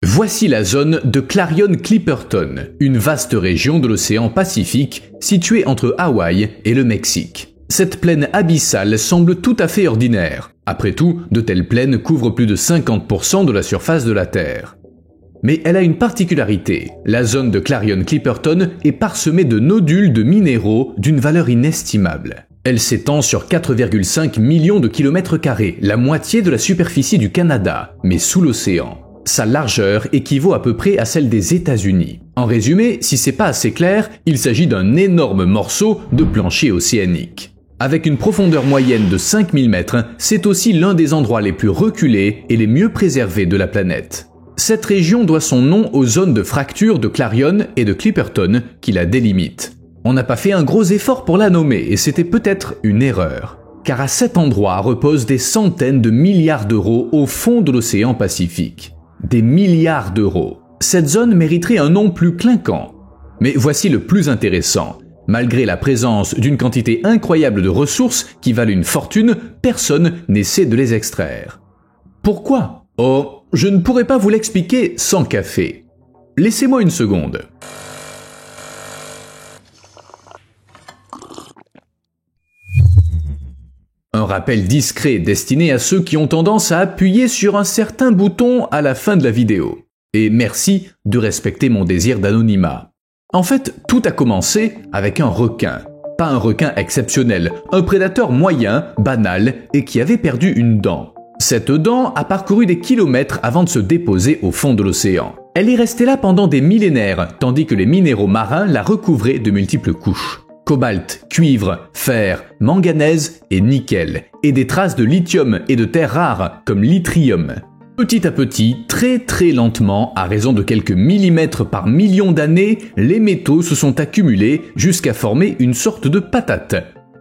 Voici la zone de Clarion-Clipperton, une vaste région de l'océan Pacifique située entre Hawaï et le Mexique. Cette plaine abyssale semble tout à fait ordinaire. Après tout, de telles plaines couvrent plus de 50% de la surface de la Terre. Mais elle a une particularité. La zone de Clarion-Clipperton est parsemée de nodules de minéraux d'une valeur inestimable. Elle s'étend sur 4,5 millions de kilomètres carrés, la moitié de la superficie du Canada, mais sous l'océan. Sa largeur équivaut à peu près à celle des États-Unis. En résumé, si c'est pas assez clair, il s'agit d'un énorme morceau de plancher océanique. Avec une profondeur moyenne de 5000 mètres, c'est aussi l'un des endroits les plus reculés et les mieux préservés de la planète. Cette région doit son nom aux zones de fracture de Clarion et de Clipperton qui la délimitent. On n'a pas fait un gros effort pour la nommer et c'était peut-être une erreur. Car à cet endroit reposent des centaines de milliards d'euros au fond de l'océan Pacifique. Des milliards d'euros. Cette zone mériterait un nom plus clinquant. Mais voici le plus intéressant. Malgré la présence d'une quantité incroyable de ressources qui valent une fortune, personne n'essaie de les extraire. Pourquoi ? Oh, je ne pourrais pas vous l'expliquer sans café. Laissez-moi une seconde. Un rappel discret destiné à ceux qui ont tendance à appuyer sur un certain bouton à la fin de la vidéo. Et merci de respecter mon désir d'anonymat. En fait, tout a commencé avec un requin. Pas un requin exceptionnel, un prédateur moyen, banal et qui avait perdu une dent. Cette dent a parcouru des kilomètres avant de se déposer au fond de l'océan. Elle est restée là pendant des millénaires, tandis que les minéraux marins la recouvraient de multiples couches. Cobalt, cuivre, fer, manganèse et nickel, et des traces de lithium et de terres rares comme l'yttrium. Petit à petit, très lentement, à raison de quelques millimètres par million d'années, les métaux se sont accumulés jusqu'à former une sorte de patate.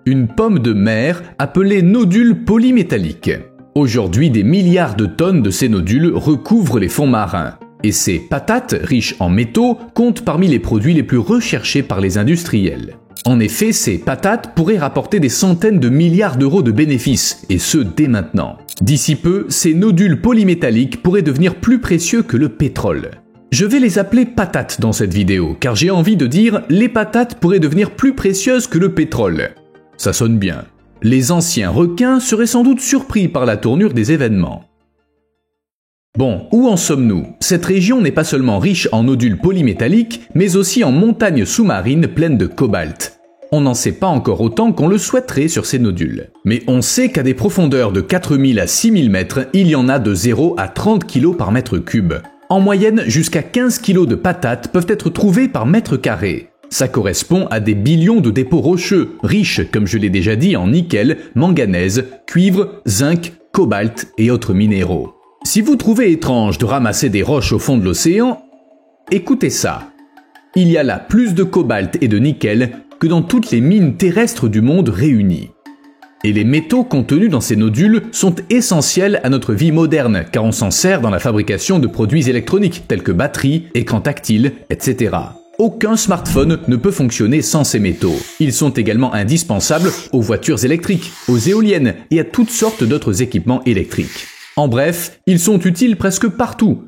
Une pomme de mer appelée nodule polymétallique. Aujourd'hui, des milliards de tonnes de ces nodules recouvrent les fonds marins. Et ces patates, riches en métaux, comptent parmi les produits les plus recherchés par les industriels. En effet, ces patates pourraient rapporter des centaines de milliards d'euros de bénéfices, et ce dès maintenant. D'ici peu, ces nodules polymétalliques pourraient devenir plus précieux que le pétrole. Je vais les appeler patates dans cette vidéo, car j'ai envie de dire les patates pourraient devenir plus précieuses que le pétrole. Ça sonne bien. Les anciens requins seraient sans doute surpris par la tournure des événements. Bon, où en sommes-nous ? Cette région n'est pas seulement riche en nodules polymétalliques, mais aussi en montagnes sous-marines pleines de cobalt. On n'en sait pas encore autant qu'on le souhaiterait sur ces nodules. Mais on sait qu'à des profondeurs de 4000 à 6000 mètres, il y en a de 0 à 30 kg par mètre cube. En moyenne, jusqu'à 15 kg de patates peuvent être trouvées par mètre carré. Ça correspond à des billions de dépôts rocheux, riches, comme je l'ai déjà dit, en nickel, manganèse, cuivre, zinc, cobalt et autres minéraux. Si vous trouvez étrange de ramasser des roches au fond de l'océan, écoutez ça. Il y a là plus de cobalt et de nickel que dans toutes les mines terrestres du monde réunies. Et les métaux contenus dans ces nodules sont essentiels à notre vie moderne, car on s'en sert dans la fabrication de produits électroniques tels que batteries, écrans tactiles, etc. Aucun smartphone ne peut fonctionner sans ces métaux. Ils sont également indispensables aux voitures électriques, aux éoliennes et à toutes sortes d'autres équipements électriques. En bref, ils sont utiles presque partout.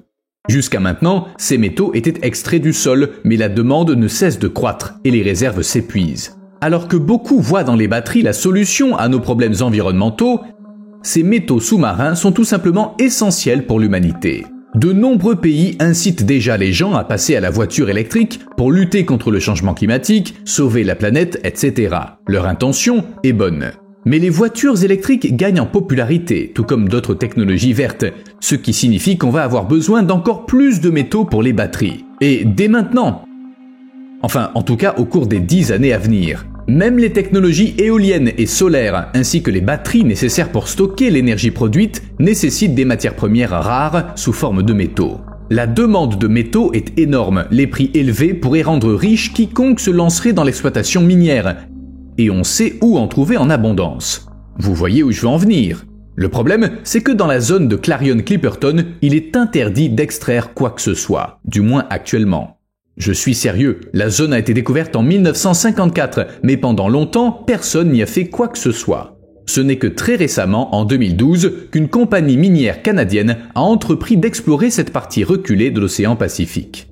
Jusqu'à maintenant, ces métaux étaient extraits du sol, mais la demande ne cesse de croître et les réserves s'épuisent. Alors que beaucoup voient dans les batteries la solution à nos problèmes environnementaux, ces métaux sous-marins sont tout simplement essentiels pour l'humanité. De nombreux pays incitent déjà les gens à passer à la voiture électrique pour lutter contre le changement climatique, sauver la planète, etc. Leur intention est bonne. Mais les voitures électriques gagnent en popularité, tout comme d'autres technologies vertes, ce qui signifie qu'on va avoir besoin d'encore plus de métaux pour les batteries. Et dès maintenant. Enfin, en tout cas au cours des 10 années à venir. Même les technologies éoliennes et solaires, ainsi que les batteries nécessaires pour stocker l'énergie produite, nécessitent des matières premières rares sous forme de métaux. La demande de métaux est énorme, les prix élevés pourraient rendre riche quiconque se lancerait dans l'exploitation minière. Et on sait où en trouver en abondance. Vous voyez où je veux en venir. Le problème, c'est que dans la zone de Clarion-Clipperton, il est interdit d'extraire quoi que ce soit, du moins actuellement. Je suis sérieux, la zone a été découverte en 1954, mais pendant longtemps, personne n'y a fait quoi que ce soit. Ce n'est que très récemment, en 2012, qu'une compagnie minière canadienne a entrepris d'explorer cette partie reculée de l'océan Pacifique.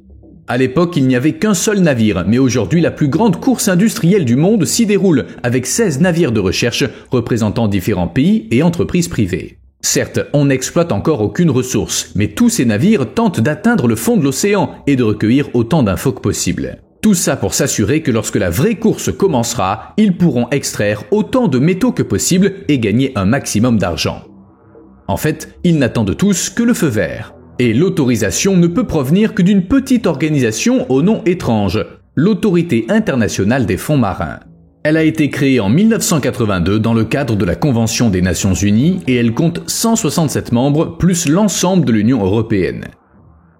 À l'époque, il n'y avait qu'un seul navire, mais aujourd'hui la plus grande course industrielle du monde s'y déroule, avec 16 navires de recherche représentant différents pays et entreprises privées. Certes, on n'exploite encore aucune ressource, mais tous ces navires tentent d'atteindre le fond de l'océan et de recueillir autant d'infos que possible. Tout ça pour s'assurer que lorsque la vraie course commencera, ils pourront extraire autant de métaux que possible et gagner un maximum d'argent. En fait, ils n'attendent tous que le feu vert. Et l'autorisation ne peut provenir que d'une petite organisation au nom étrange, l'Autorité internationale des fonds marins. Elle a été créée en 1982 dans le cadre de la Convention des Nations Unies et elle compte 167 membres plus l'ensemble de l'Union européenne.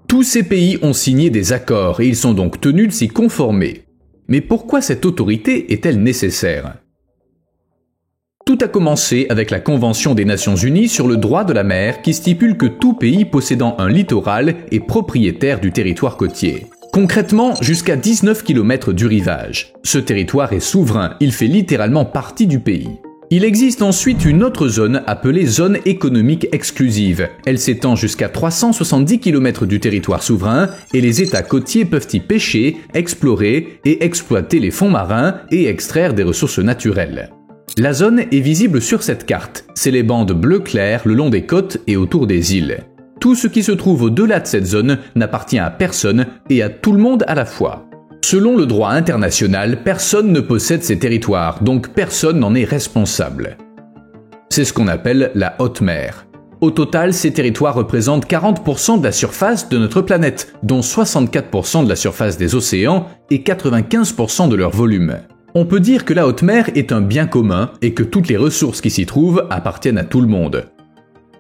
Tous ces pays ont signé des accords et ils sont donc tenus de s'y conformer. Mais pourquoi cette autorité est-elle nécessaire ? Tout a commencé avec la Convention des Nations Unies sur le droit de la mer qui stipule que tout pays possédant un littoral est propriétaire du territoire côtier. Concrètement, jusqu'à 19 km du rivage. Ce territoire est souverain, il fait littéralement partie du pays. Il existe ensuite une autre zone appelée zone économique exclusive. Elle s'étend jusqu'à 370 km du territoire souverain et les États côtiers peuvent y pêcher, explorer et exploiter les fonds marins et extraire des ressources naturelles. La zone est visible sur cette carte. C'est les bandes bleu clair le long des côtes et autour des îles. Tout ce qui se trouve au-delà de cette zone n'appartient à personne et à tout le monde à la fois. Selon le droit international, personne ne possède ces territoires, donc personne n'en est responsable. C'est ce qu'on appelle la haute mer. Au total, ces territoires représentent 40% de la surface de notre planète, dont 64% de la surface des océans et 95% de leur volume. On peut dire que la haute mer est un bien commun et que toutes les ressources qui s'y trouvent appartiennent à tout le monde.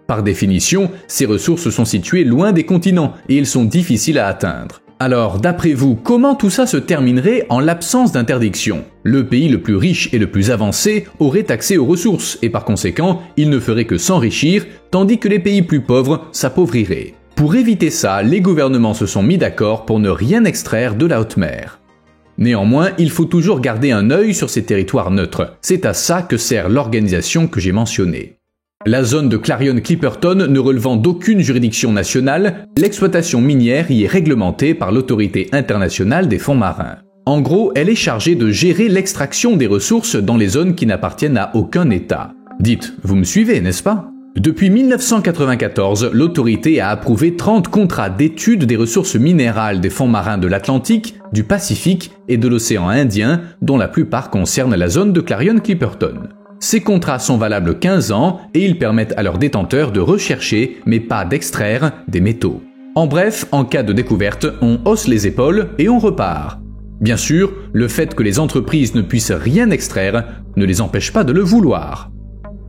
Par définition, ces ressources sont situées loin des continents et ils sont difficiles à atteindre. Alors, d'après vous, comment tout ça se terminerait en l'absence d'interdiction ? Le pays le plus riche et le plus avancé aurait accès aux ressources et par conséquent, il ne ferait que s'enrichir, tandis que les pays plus pauvres s'appauvriraient. Pour éviter ça, les gouvernements se sont mis d'accord pour ne rien extraire de la haute mer. Néanmoins, il faut toujours garder un œil sur ces territoires neutres. C'est à ça que sert l'organisation que j'ai mentionnée. La zone de Clarion-Clipperton ne relevant d'aucune juridiction nationale, l'exploitation minière y est réglementée par l'Autorité internationale des fonds marins. En gros, elle est chargée de gérer l'extraction des ressources dans les zones qui n'appartiennent à aucun État. Dites, vous me suivez, n'est-ce pas ? Depuis 1994, l'autorité a approuvé 30 contrats d'étude des ressources minérales des fonds marins de l'Atlantique, du Pacifique et de l'océan Indien, dont la plupart concernent la zone de Clarion-Clipperton. Ces contrats sont valables 15 ans et ils permettent à leurs détenteurs de rechercher, mais pas d'extraire, des métaux. En bref, en cas de découverte, on hausse les épaules et on repart. Bien sûr, le fait que les entreprises ne puissent rien extraire ne les empêche pas de le vouloir.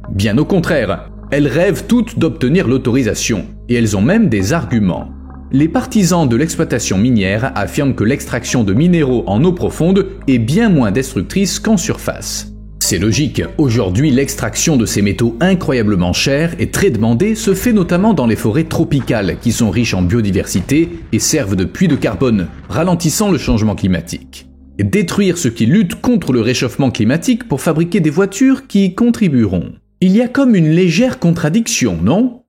Bien au contraire, elles rêvent toutes d'obtenir l'autorisation, et elles ont même des arguments. Les partisans de l'exploitation minière affirment que l'extraction de minéraux en eau profonde est bien moins destructrice qu'en surface. C'est logique, aujourd'hui l'extraction de ces métaux incroyablement chers et très demandés se fait notamment dans les forêts tropicales qui sont riches en biodiversité et servent de puits de carbone, ralentissant le changement climatique. Détruire ce qui lutte contre le réchauffement climatique pour fabriquer des voitures qui y contribueront. Il y a comme une légère contradiction, non ?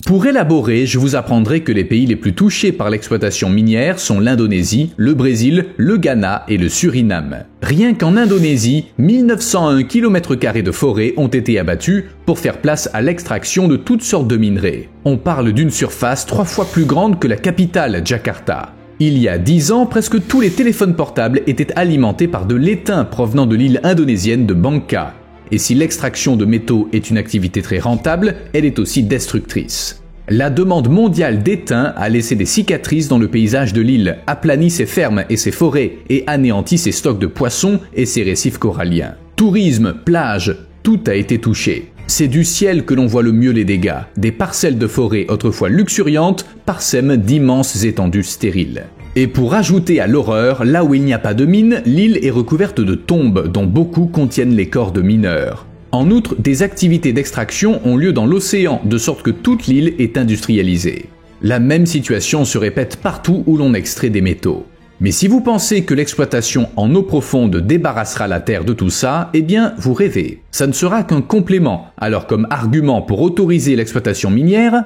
Pour élaborer, je vous apprendrai que les pays les plus touchés par l'exploitation minière sont l'Indonésie, le Brésil, le Ghana et le Suriname. Rien qu'en Indonésie, 1901 km² de forêt ont été abattus pour faire place à l'extraction de toutes sortes de minerais. On parle d'une surface 3 fois plus grande que la capitale, Jakarta. Il y a 10 ans, presque tous les téléphones portables étaient alimentés par de l'étain provenant de l'île indonésienne de Bangka. Et si l'extraction de métaux est une activité très rentable, elle est aussi destructrice. La demande mondiale d'étain a laissé des cicatrices dans le paysage de l'île, aplanit ses fermes et ses forêts et anéantit ses stocks de poissons et ses récifs coralliens. Tourisme, plages, tout a été touché. C'est du ciel que l'on voit le mieux les dégâts. Des parcelles de forêt autrefois luxuriantes parsèment d'immenses étendues stériles. Et pour ajouter à l'horreur, là où il n'y a pas de mine, l'île est recouverte de tombes dont beaucoup contiennent les corps de mineurs. En outre, des activités d'extraction ont lieu dans l'océan, de sorte que toute l'île est industrialisée. La même situation se répète partout où l'on extrait des métaux. Mais si vous pensez que l'exploitation en eau profonde débarrassera la Terre de tout ça, eh bien, vous rêvez. Ça ne sera qu'un complément. Alors comme argument pour autoriser l'exploitation minière,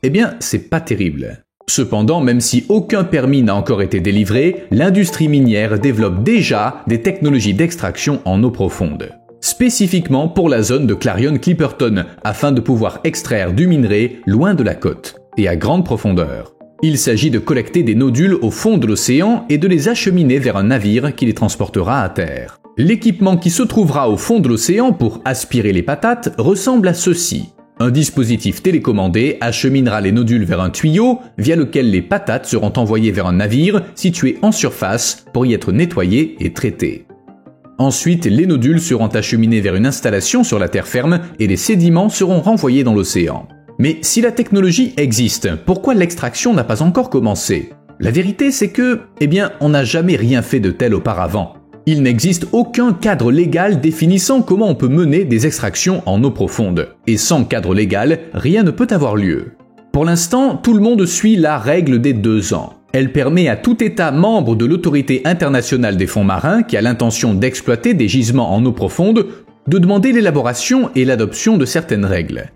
eh bien, c'est pas terrible. Cependant, même si aucun permis n'a encore été délivré, l'industrie minière développe déjà des technologies d'extraction en eau profonde. Spécifiquement pour la zone de Clarion-Clipperton, afin de pouvoir extraire du minerai loin de la côte et à grande profondeur. Il s'agit de collecter des nodules au fond de l'océan et de les acheminer vers un navire qui les transportera à terre. L'équipement qui se trouvera au fond de l'océan pour aspirer les patates ressemble à ceci. Un dispositif télécommandé acheminera les nodules vers un tuyau via lequel les patates seront envoyées vers un navire situé en surface pour y être nettoyées et traitées. Ensuite, les nodules seront acheminés vers une installation sur la terre ferme et les sédiments seront renvoyés dans l'océan. Mais si la technologie existe, pourquoi l'extraction n'a pas encore commencé? La vérité, c'est que, on n'a jamais rien fait de tel auparavant. Il n'existe aucun cadre légal définissant comment on peut mener des extractions en eau profonde. Et sans cadre légal, rien ne peut avoir lieu. Pour l'instant, tout le monde suit la règle des 2 ans. Elle permet à tout État membre de l'Autorité internationale des fonds marins qui a l'intention d'exploiter des gisements en eau profonde de demander l'élaboration et l'adoption de certaines règles.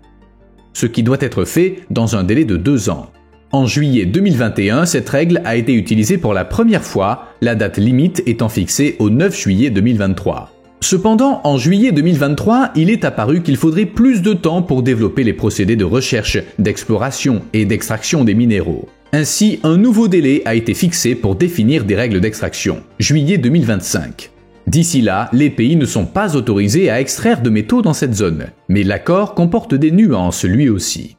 Ce qui doit être fait dans un délai de 2 ans. En juillet 2021, cette règle a été utilisée pour la première fois, la date limite étant fixée au 9 juillet 2023. Cependant, en juillet 2023, il est apparu qu'il faudrait plus de temps pour développer les procédés de recherche, d'exploration et d'extraction des minéraux. Ainsi, un nouveau délai a été fixé pour définir des règles d'extraction, juillet 2025. D'ici là, les pays ne sont pas autorisés à extraire de métaux dans cette zone, mais l'accord comporte des nuances lui aussi.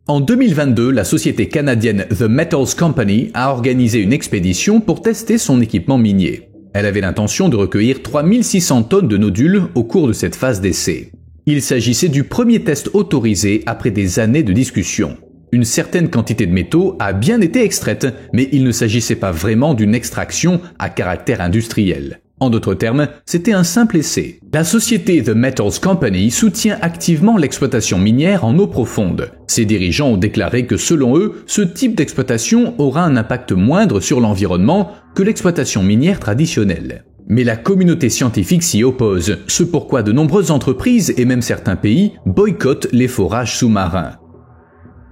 En 2022, la société canadienne The Metals Company a organisé une expédition pour tester son équipement minier. Elle avait l'intention de recueillir 3600 tonnes de nodules au cours de cette phase d'essai. Il s'agissait du premier test autorisé après des années de discussions. Une certaine quantité de métaux a bien été extraite, mais il ne s'agissait pas vraiment d'une extraction à caractère industriel. En d'autres termes, c'était un simple essai. La société The Metals Company soutient activement l'exploitation minière en eau profonde. Ses dirigeants ont déclaré que selon eux, ce type d'exploitation aura un impact moindre sur l'environnement que l'exploitation minière traditionnelle. Mais la communauté scientifique s'y oppose, ce pourquoi de nombreuses entreprises et même certains pays boycottent les forages sous-marins.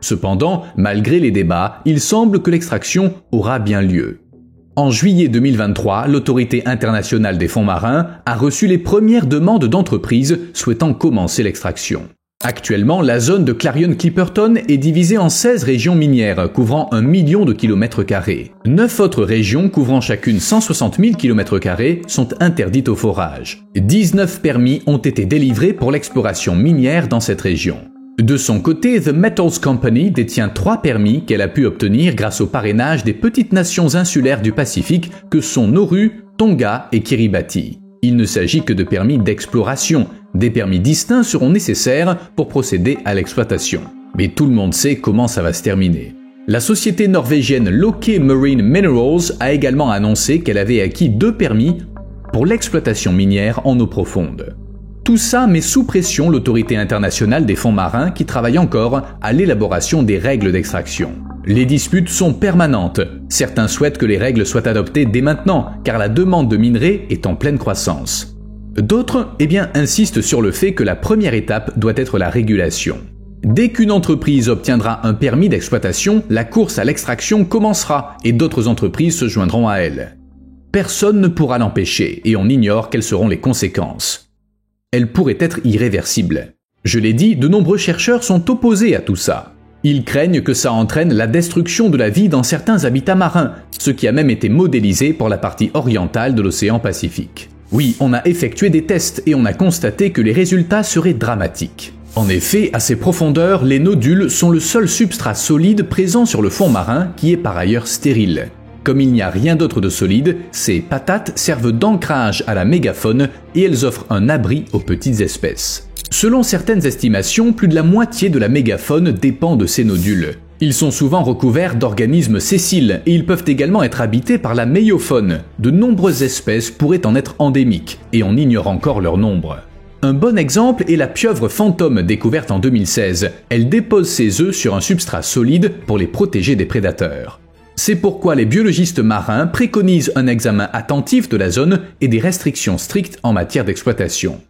Cependant, malgré les débats, il semble que l'extraction aura bien lieu. En juillet 2023, l'Autorité internationale des fonds marins a reçu les premières demandes d'entreprises souhaitant commencer l'extraction. Actuellement, la zone de Clarion-Clipperton est divisée en 16 régions minières, couvrant 1 million de kilomètres carrés. 9 autres régions, couvrant chacune 160 000 kilomètres carrés, sont interdites au forage. 19 permis ont été délivrés pour l'exploration minière dans cette région. De son côté, The Metals Company détient 3 permis qu'elle a pu obtenir grâce au parrainage des petites nations insulaires du Pacifique que sont Nauru, Tonga et Kiribati. Il ne s'agit que de permis d'exploration. Des permis distincts seront nécessaires pour procéder à l'exploitation. Mais tout le monde sait comment ça va se terminer. La société norvégienne Lockheed Marine Minerals a également annoncé qu'elle avait acquis 2 permis pour l'exploitation minière en eau profonde. Tout ça met sous pression l'Autorité internationale des fonds marins qui travaille encore à l'élaboration des règles d'extraction. Les disputes sont permanentes. Certains souhaitent que les règles soient adoptées dès maintenant, car la demande de minerais est en pleine croissance. D'autres, insistent sur le fait que la première étape doit être la régulation. Dès qu'une entreprise obtiendra un permis d'exploitation, la course à l'extraction commencera et d'autres entreprises se joindront à elle. Personne ne pourra l'empêcher et on ignore quelles seront les conséquences. Elle pourrait être irréversible. Je l'ai dit, de nombreux chercheurs sont opposés à tout ça. Ils craignent que ça entraîne la destruction de la vie dans certains habitats marins, ce qui a même été modélisé pour la partie orientale de l'océan Pacifique. Oui, on a effectué des tests et on a constaté que les résultats seraient dramatiques. En effet, à ces profondeurs, les nodules sont le seul substrat solide présent sur le fond marin qui est par ailleurs stérile. Comme il n'y a rien d'autre de solide, ces patates servent d'ancrage à la mégafaune et elles offrent un abri aux petites espèces. Selon certaines estimations, plus de la moitié de la mégafaune dépend de ces nodules. Ils sont souvent recouverts d'organismes sessiles et ils peuvent également être habités par la méiofaune. De nombreuses espèces pourraient en être endémiques et on ignore encore leur nombre. Un bon exemple est la pieuvre fantôme découverte en 2016. Elle dépose ses œufs sur un substrat solide pour les protéger des prédateurs. C'est pourquoi les biologistes marins préconisent un examen attentif de la zone et des restrictions strictes en matière d'exploitation.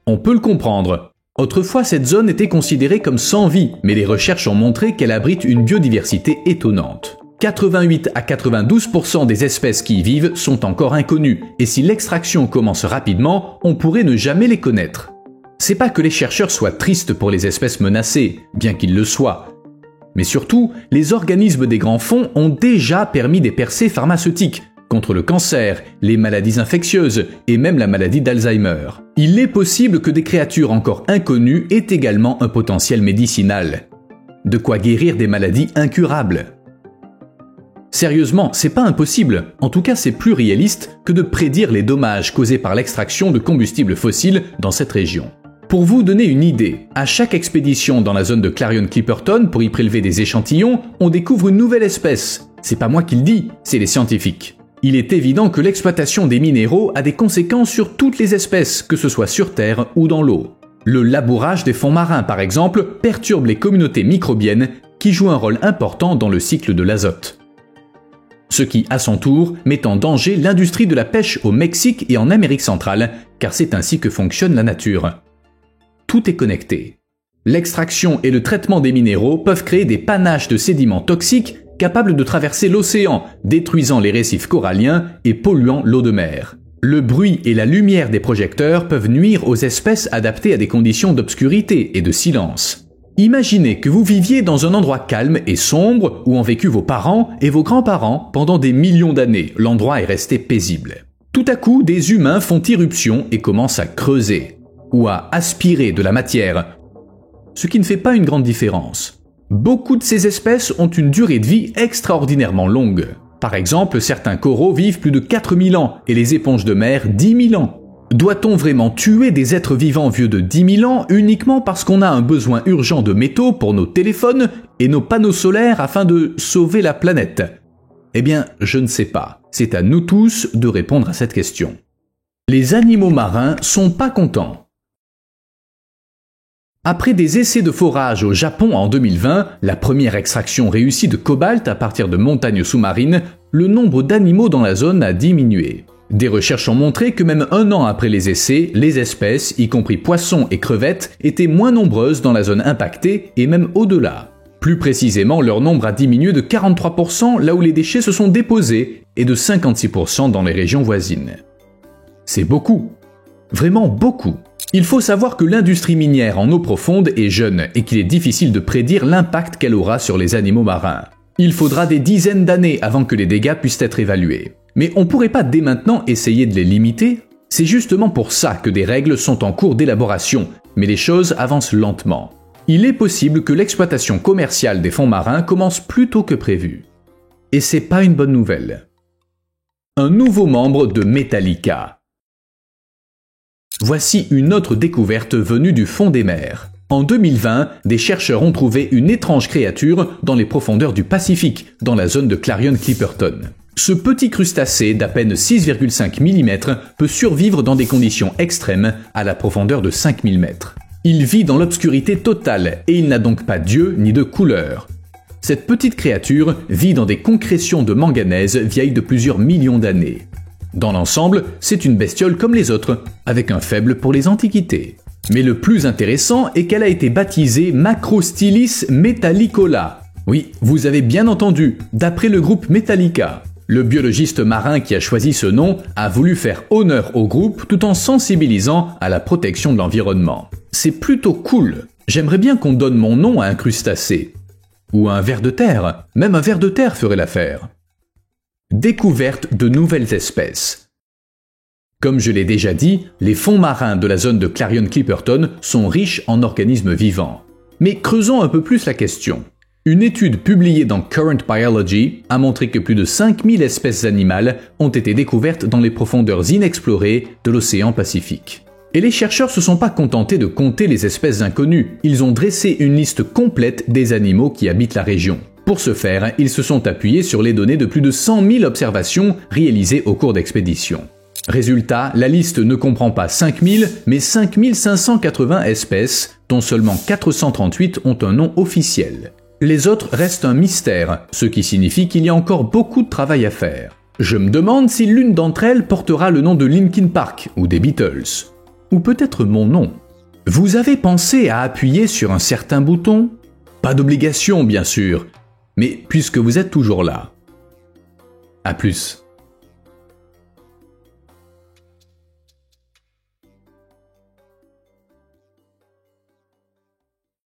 On peut le comprendre. Autrefois, cette zone était considérée comme sans vie, mais les recherches ont montré qu'elle abrite une biodiversité étonnante. 88 à 92% des espèces qui y vivent sont encore inconnues, et si l'extraction commence rapidement, on pourrait ne jamais les connaître. C'est pas que les chercheurs soient tristes pour les espèces menacées, bien qu'ils le soient. Mais surtout, les organismes des grands fonds ont déjà permis des percées pharmaceutiques contre le cancer, les maladies infectieuses et même la maladie d'Alzheimer. Il est possible que des créatures encore inconnues aient également un potentiel médicinal. De quoi guérir des maladies incurables. Sérieusement, c'est pas impossible, en tout cas c'est plus réaliste que de prédire les dommages causés par l'extraction de combustibles fossiles dans cette région. Pour vous donner une idée, à chaque expédition dans la zone de Clarion-Clipperton pour y prélever des échantillons, on découvre une nouvelle espèce. C'est pas moi qui le dis, c'est les scientifiques. Il est évident que l'exploitation des minéraux a des conséquences sur toutes les espèces, que ce soit sur Terre ou dans l'eau. Le labourage des fonds marins, par exemple, perturbe les communautés microbiennes qui jouent un rôle important dans le cycle de l'azote. Ce qui, à son tour, met en danger l'industrie de la pêche au Mexique et en Amérique centrale, car c'est ainsi que fonctionne la nature. Tout est connecté. L'extraction et le traitement des minéraux peuvent créer des panaches de sédiments toxiques capables de traverser l'océan, détruisant les récifs coralliens et polluant l'eau de mer. Le bruit et la lumière des projecteurs peuvent nuire aux espèces adaptées à des conditions d'obscurité et de silence. Imaginez que vous viviez dans un endroit calme et sombre où ont vécu vos parents et vos grands-parents pendant des millions d'années. L'endroit est resté paisible. Tout à coup, des humains font irruption et commencent à creuser ou à aspirer de la matière, ce qui ne fait pas une grande différence. Beaucoup de ces espèces ont une durée de vie extraordinairement longue. Par exemple, certains coraux vivent plus de 4000 ans et les éponges de mer 10 000 ans. Doit-on vraiment tuer des êtres vivants vieux de 10 000 ans uniquement parce qu'on a un besoin urgent de métaux pour nos téléphones et nos panneaux solaires afin de sauver la planète? Eh bien, je ne sais pas. C'est à nous tous de répondre à cette question. Les animaux marins sont pas contents. Après des essais de forage au Japon en 2020, la première extraction réussie de cobalt à partir de montagnes sous-marines, le nombre d'animaux dans la zone a diminué. Des recherches ont montré que même un an après les essais, les espèces, y compris poissons et crevettes, étaient moins nombreuses dans la zone impactée et même au-delà. Plus précisément, leur nombre a diminué de 43% là où les déchets se sont déposés et de 56% dans les régions voisines. C'est beaucoup. Vraiment beaucoup. Il faut savoir que l'industrie minière en eau profonde est jeune et qu'il est difficile de prédire l'impact qu'elle aura sur les animaux marins. Il faudra des dizaines d'années avant que les dégâts puissent être évalués. Mais on pourrait pas dès maintenant essayer de les limiter? C'est justement pour ça que des règles sont en cours d'élaboration, mais les choses avancent lentement. Il est possible que l'exploitation commerciale des fonds marins commence plus tôt que prévu. Et c'est pas une bonne nouvelle. Un nouveau membre de Metallica. Voici une autre découverte venue du fond des mers. En 2020, des chercheurs ont trouvé une étrange créature dans les profondeurs du Pacifique, dans la zone de Clarion-Clipperton. Ce petit crustacé d'à peine 6,5 mm peut survivre dans des conditions extrêmes à la profondeur de 5000 mètres. Il vit dans l'obscurité totale et il n'a donc pas d'yeux ni de couleur. Cette petite créature vit dans des concrétions de manganèse vieilles de plusieurs millions d'années. Dans l'ensemble, c'est une bestiole comme les autres, avec un faible pour les antiquités. Mais le plus intéressant est qu'elle a été baptisée Macrostylis metallicola. Oui, vous avez bien entendu, d'après le groupe Metallica. Le biologiste marin qui a choisi ce nom a voulu faire honneur au groupe tout en sensibilisant à la protection de l'environnement. C'est plutôt cool. J'aimerais bien qu'on donne mon nom à un crustacé. Ou à un ver de terre. Même un ver de terre ferait l'affaire. Découverte de nouvelles espèces. Comme je l'ai déjà dit, les fonds marins de la zone de Clarion-Clipperton sont riches en organismes vivants. Mais creusons un peu plus la question. Une étude publiée dans Current Biology a montré que plus de 5000 espèces animales ont été découvertes dans les profondeurs inexplorées de l'océan Pacifique. Et les chercheurs se sont pas contentés de compter les espèces inconnues, ils ont dressé une liste complète des animaux qui habitent la région. Pour ce faire, ils se sont appuyés sur les données de plus de 100 000 observations réalisées au cours d'expéditions. Résultat, la liste ne comprend pas 5000, mais 5580 espèces, dont seulement 438 ont un nom officiel. Les autres restent un mystère, ce qui signifie qu'il y a encore beaucoup de travail à faire. Je me demande si l'une d'entre elles portera le nom de Linkin Park ou des Beatles. Ou peut-être mon nom. Vous avez pensé à appuyer sur un certain bouton ? Pas d'obligation, bien sûr, mais puisque vous êtes toujours là. À plus.